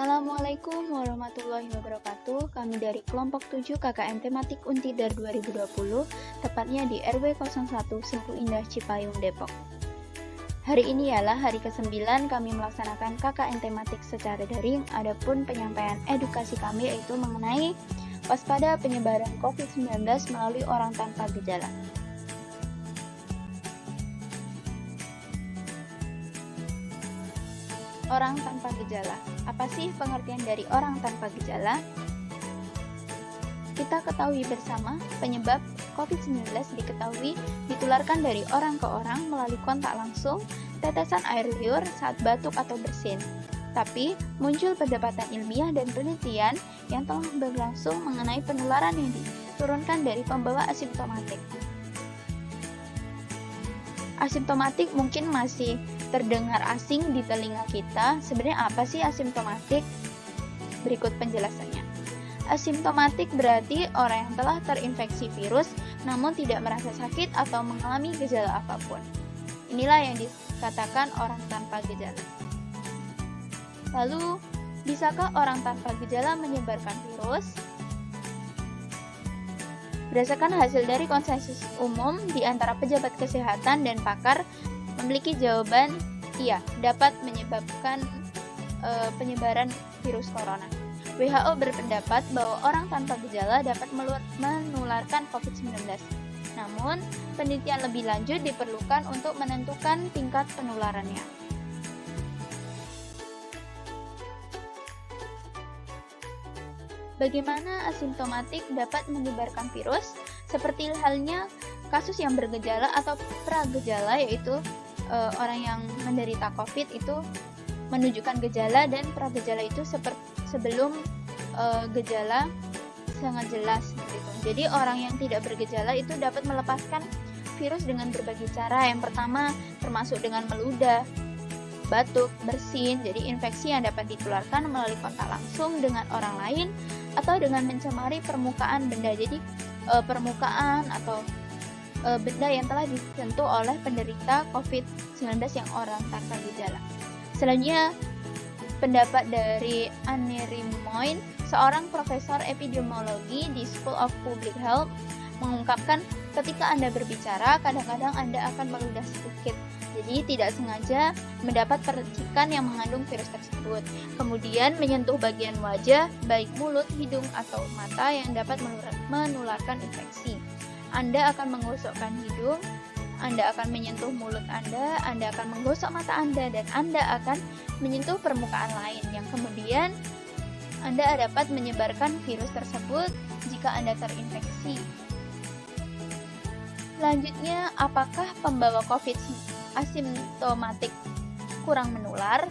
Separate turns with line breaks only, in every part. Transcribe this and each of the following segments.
Assalamualaikum warahmatullahi wabarakatuh. Kami dari kelompok 7 KKN Tematik Untidar 2020, tepatnya di RW 01 Sengku Indah Cipayung, Depok. Hari ini ialah hari ke-9 kami melaksanakan KKN Tematik secara daring. Adapun penyampaian edukasi kami yaitu mengenai waspada penyebaran COVID-19 melalui orang tanpa gejala. Orang tanpa gejala. Apa sih pengertian dari orang tanpa gejala? Kita ketahui bersama, penyebab COVID-19 diketahui ditularkan dari orang ke orang melalui kontak langsung, tetesan air liur saat batuk atau bersin. Tapi, muncul perdebatan ilmiah dan penelitian yang telah berlangsung mengenai penularan yang diturunkan dari pembawa asimptomatik. Asimptomatik mungkin masih terdengar asing di telinga kita. Sebenarnya apa sih asimptomatik? Berikut penjelasannya. Asimptomatik berarti orang yang telah terinfeksi virus namun tidak merasa sakit atau mengalami gejala apapun. Inilah yang dikatakan orang tanpa gejala. Lalu, bisakah orang tanpa gejala menyebarkan virus? Berdasarkan hasil dari konsensus umum di antara pejabat kesehatan dan pakar memiliki jawaban iya, dapat menyebabkan penyebaran virus corona. WHO berpendapat bahwa orang tanpa gejala dapat menularkan COVID-19. Namun, penelitian lebih lanjut diperlukan untuk menentukan tingkat penularannya. Bagaimana asimptomatik dapat menyebarkan virus? Seperti halnya kasus yang bergejala atau pragejala, yaitu orang yang menderita COVID itu menunjukkan gejala, dan pragejala itu sebelum gejala sangat jelas gitu. Jadi orang yang tidak bergejala itu dapat melepaskan virus dengan berbagai cara. Yang pertama termasuk dengan meludah, batuk, bersin. Jadi infeksi yang dapat ditularkan melalui kontak langsung dengan orang lain atau dengan mencemari permukaan benda. Jadi permukaan atau benda yang telah disentuh oleh penderita COVID-19 yang orang tanpa gejala. Selanjutnya, pendapat dari Anne Rimoin, seorang profesor epidemiologi di School of Public Health, mengungkapkan ketika Anda berbicara, kadang-kadang Anda akan meludah sedikit. Jadi tidak sengaja mendapat percikan yang mengandung virus tersebut. Kemudian menyentuh bagian wajah, baik mulut, hidung, atau mata yang dapat menularkan infeksi. Anda akan menggosokkan hidung, Anda akan menyentuh mulut Anda akan menggosok mata Anda, dan Anda akan menyentuh permukaan lain yang kemudian Anda dapat menyebarkan virus tersebut jika Anda terinfeksi. Selanjutnya, apakah pembawa COVID asimptomatik kurang menular?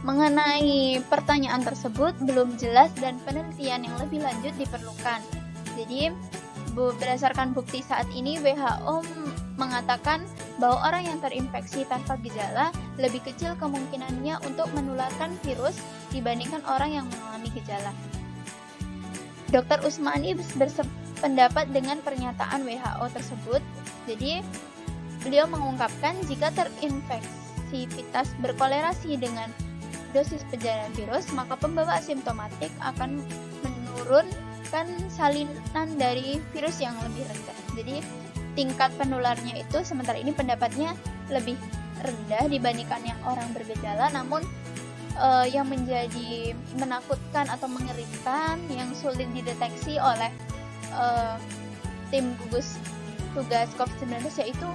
Mengenai pertanyaan tersebut belum jelas dan penelitian yang lebih lanjut diperlukan. Jadi, berdasarkan bukti saat ini, WHO mengatakan bahwa orang yang terinfeksi tanpa gejala lebih kecil kemungkinannya untuk menularkan virus dibandingkan orang yang mengalami gejala. Dr. Usmani berpendapat dengan pernyataan WHO tersebut. Jadi, beliau mengungkapkan jika terinfeksivitas berkolerasi dengan dosis perjalanan virus, maka pembawa asimptomatik akan menurunkan salinan dari virus yang lebih rendah. Jadi, tingkat penularnya itu sementara ini pendapatnya lebih rendah dibandingkan yang orang bergejala, namun yang menjadi menakutkan atau mengerikan yang sulit dideteksi oleh tim gugus tugas COVID-19 yaitu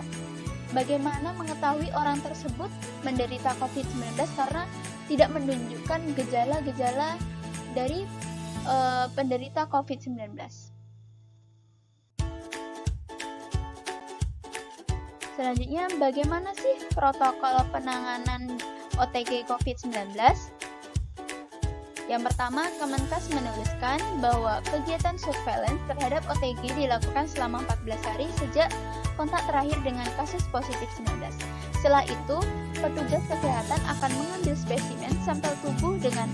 bagaimana mengetahui orang tersebut menderita COVID-19 karena tidak menunjukkan gejala-gejala dari penderita COVID-19. Selanjutnya, bagaimana sih protokol penanganan OTG COVID-19? Yang pertama, Kemenkes menuliskan bahwa kegiatan surveillance terhadap OTG dilakukan selama 14 hari sejak kontak terakhir dengan kasus positif 19. Setelah itu, petugas kesehatan akan mengambil spesimen sampel tubuh dengan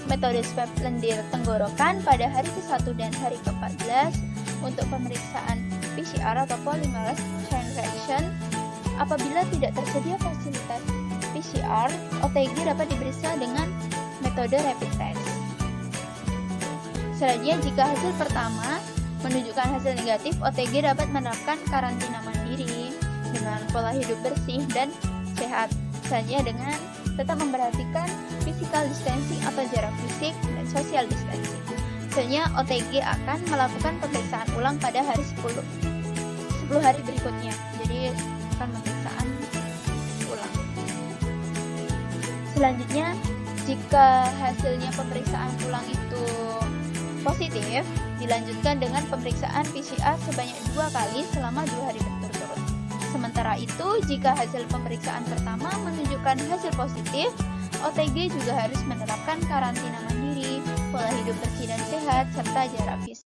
metode swab lendir tenggorokan pada hari ke-1 dan hari ke-14 untuk pemeriksaan PCR atau polymerase chain reaction. Apabila tidak tersedia fasilitas PCR PCR, OTG dapat diperiksa dengan metode rapid test. Selanjutnya, jika hasil pertama menunjukkan hasil negatif, OTG dapat menerapkan karantina mandiri dengan pola hidup bersih dan sehat. Selanjutnya, dengan tetap memperhatikan physical distancing atau jarak fisik dan social distancing. Selanjutnya, OTG akan melakukan pemeriksaan ulang pada hari 10 hari berikutnya. Jadi akan pemeriksaan ulang. Selanjutnya, jika hasilnya pemeriksaan ulang itu positif, dilanjutkan dengan pemeriksaan PCR sebanyak 2 kali selama 2 hari berturut-turut. Sementara itu, jika hasil pemeriksaan pertama menunjukkan hasil positif, OTG juga harus menerapkan karantina mandiri, pola hidup bersih dan sehat, serta jarak fisik.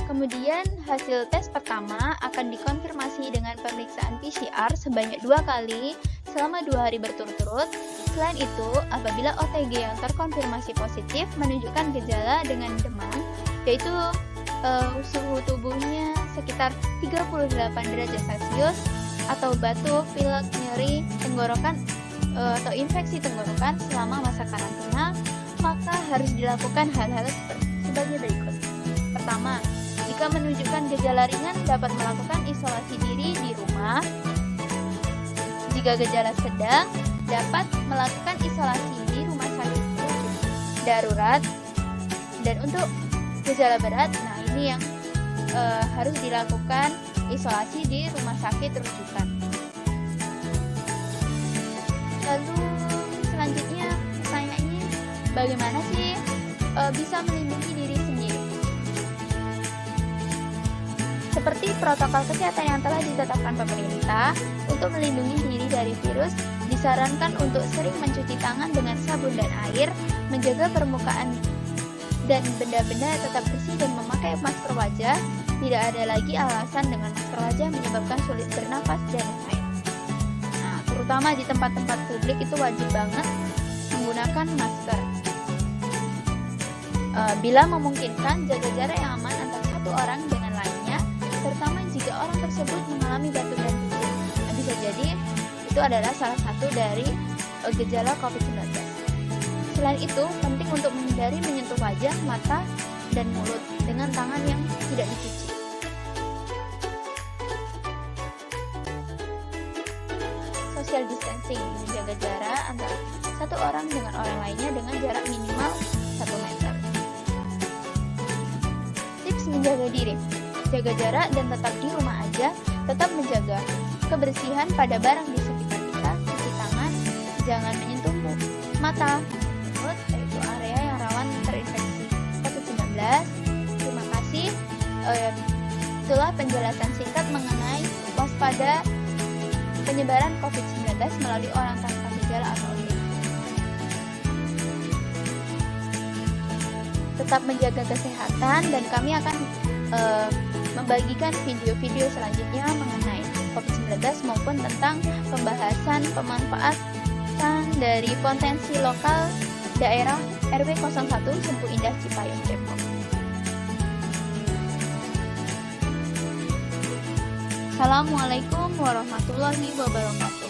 Kemudian, hasil tes pertama akan dikonfirmasi dengan pemeriksaan PCR sebanyak 2 kali selama 2 hari berturut-turut. Selain itu, apabila OTG yang terkonfirmasi positif menunjukkan gejala dengan demam, yaitu suhu tubuhnya sekitar 38 derajat Celcius, atau batuk, pilek, nyeri, tenggorokan, atau infeksi tenggorokan selama masa karantina, maka harus dilakukan hal-hal sebagai berikut. Pertama, jika menunjukkan gejala ringan, dapat melakukan isolasi diri di rumah. Jika gejala sedang, dapat melakukan isolasi di rumah sakit darurat. Dan untuk gejala berat, nah ini yang harus dilakukan isolasi di rumah sakit rujukan. Lalu selanjutnya pertanyaannya, bagaimana sih bisa melindungi diri sendiri? Seperti protokol kesehatan yang telah ditetapkan pemerintah, untuk melindungi diri dari virus, disarankan untuk sering mencuci tangan dengan sabun dan air, menjaga permukaan dan benda-benda tetap bersih dan memakai masker wajah. Tidak ada lagi alasan dengan masker wajah menyebabkan sulit bernafas dan lain-lain. Nah, terutama di tempat-tempat publik itu wajib banget menggunakan masker. Bila memungkinkan, jaga jarak yang aman antara satu orang dengan lainnya, terutama jika orang tersebut mengalami batuk dan pusing. Nah, bisa jadi itu adalah salah satu dari gejala COVID-19. Selain itu, penting untuk menghindari menyentuh wajah, mata, dan mulut dengan tangan yang tidak dicuci. Social distancing, menjaga jarak antara satu orang dengan orang lainnya dengan jarak minimal 1 meter. Tips menjaga diri, jaga jarak dan tetap di rumah aja, tetap menjaga kebersihan pada barang di sekitar kita, cuci tangan, jangan menyentuh mata, mulut, yaitu area yang rawan terinfeksi COVID-19. Terima kasih. Itulah penjelasan singkat mengenai waspada penyebaran COVID-19 melalui orang tanpa gejala atau OTG. Tetap menjaga kesehatan dan kami akan membagikan video-video selanjutnya mengenai COVID-19 maupun tentang pembahasan pemanfaatan dari potensi lokal daerah RW 01 Sempu Indah Cipayung Depok. Assalamualaikum warahmatullahi wabarakatuh.